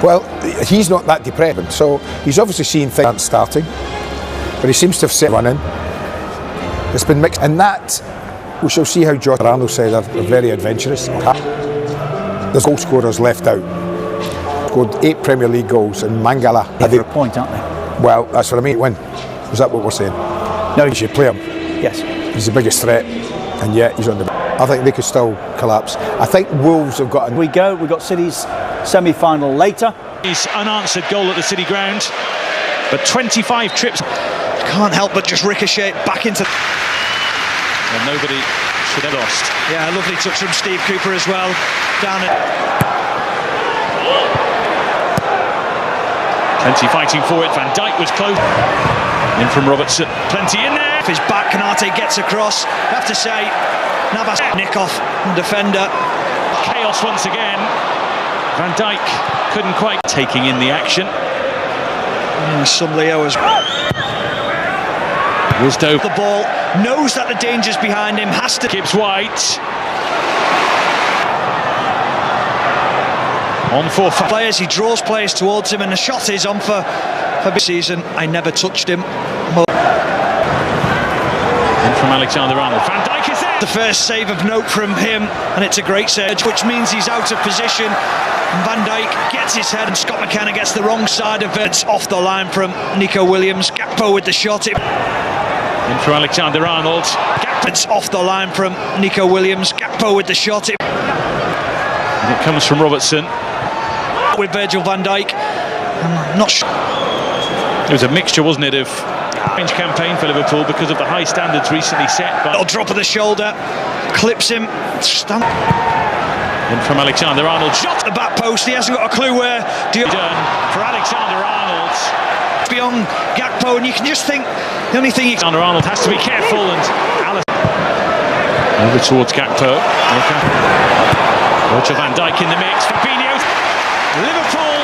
Well, he's not that depressed, so he's obviously seen things aren't starting, but he seems to have set running. It's been mixed, and that we shall see how Josh Arnold says are very adventurous. There's goal scorers left out. Scored 8 Premier League goals, and Mangala had a point, aren't they? Well, that's what I mean. When is that what we're saying? No, you should play him. Yes, he's the biggest threat, and yet he's on the. I think they could still collapse. I think Wolves have got. We've got City's semi-final later. His unanswered goal at the City ground, but 25 trips. Can't help but just ricochet back into. And nobody should have lost. Yeah, a lovely touch from Steve Cooper as well. Down it. Plenty fighting for it. Van Dijk was close. In from Robertson. Plenty in there. Off his back, Canate gets across. I have to say, Navas nick off defender. Chaos once again. Van Dijk couldn't quite taking in the action. And some Leo as Wisdo. The ball, knows that the danger's behind him, has to. Gibbs White. On for players, he draws players towards him, and the shot is on for this season. I never touched him. In from Alexander-Arnold. Van Dijk is there. The first save of note from him, and it's a great save, which means he's out of position. And Van Dijk gets his head, and Scott McKenna gets the wrong side of it. It's off the line from Nico Williams. Gakpo with the shot. In from Alexander-Arnold. It's off the line from Nico Williams. Gakpo with the shot. And it comes from Robertson. With Virgil van Dijk. I'm not sure. It was a mixture, wasn't it, of change campaign for Liverpool because of the high standards recently set. Little drop of the shoulder, clips him. In from Alexander-Arnold. Shot at the back post. He hasn't got a clue where. Done for Alexander-Arnold. Beyond Gakpo, and you can just think the only thing. Alexander-Arnold has to be careful, and Alice over towards Gakpo. Virgil van Dijk in the mix. Fabinho. Liverpool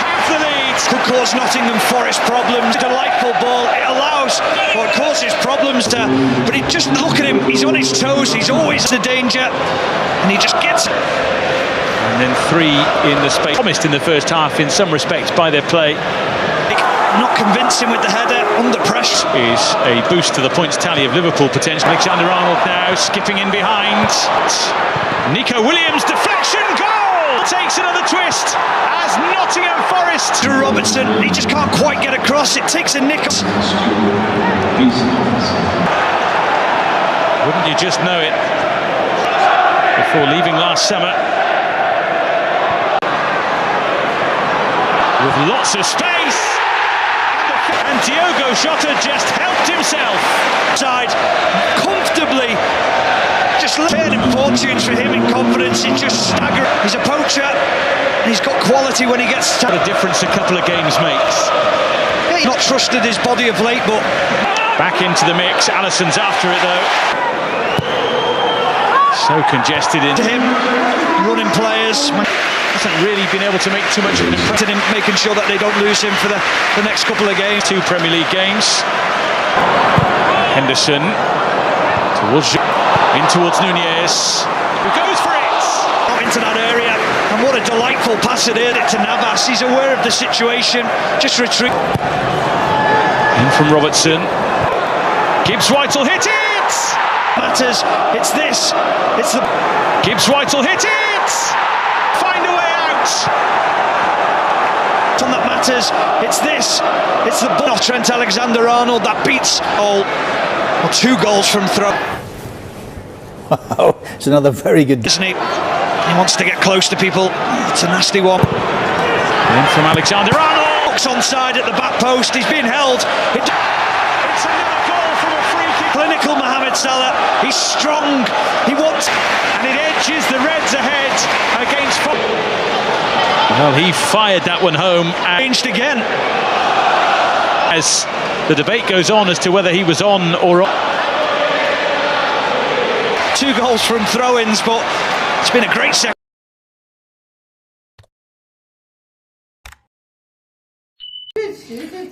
have the lead. Could cause Nottingham Forest problems. Delightful ball. It allows, or it causes problems to. But just look at him. He's on his toes. He's always the danger, and he just gets. And then 3 in the space. Promised in the first half, in some respects, by their play. Not convincing with the header under pressure. Is a boost to the points tally of Liverpool potential. Alexander-Arnold now skipping in behind. Nico Williams deflection goal. Takes another twist as Nottingham Forest. To Robertson, he just can't quite get across. It takes a nick. Wouldn't you just know it? Before leaving last summer, with lots of space, and Diogo Jota just helped himself. Side comfortably. Just turning fortunes for him in confidence. It's just staggering. He's a poacher, and he's got quality when he gets. What a difference a couple of games makes. Yeah, he's not trusted his body of late, but back into the mix. Alisson's after it though. So congested into him, running players. Hasn't really been able to make too much of an impression. Making sure that they don't lose him for the next couple of games. 2 Premier League games. Henderson towards. In towards Nunez, who goes for it! Out into that area, and what a delightful pass it is to Navas. He's aware of the situation, just retreat. In from Robertson. Gibbs White will hit it! Matters, it's this, it's the. Gibbs White will hit it! Find a way out! On that matters, it's this, it's the. Trent Alexander-Arnold that beats all. Well, 2 goals from throw. Oh, it's another very good. Isn't he? He wants to get close to people. It's a nasty one. In from Alexander-Arnold. Looks onside at the back post. He's being held. It's another goal from a free kick. Clinical Mohamed Salah. He's strong. He wants. And it edges the Reds ahead against. Well, he fired that one home. Changed again. As the debate goes on as to whether he was on or off. 2 goals from throw-ins, but it's been a great second.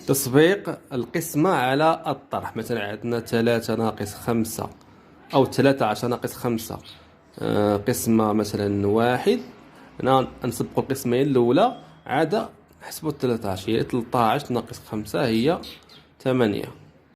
تسبيق القسمة على الطرح. مثلا عندنا 3-5 أو 13-5 قسمة مثلا 1. هنا نسبقوا القسمين الأولى عاد نحسبو 13 هي 13 ناقص 5 هي 8.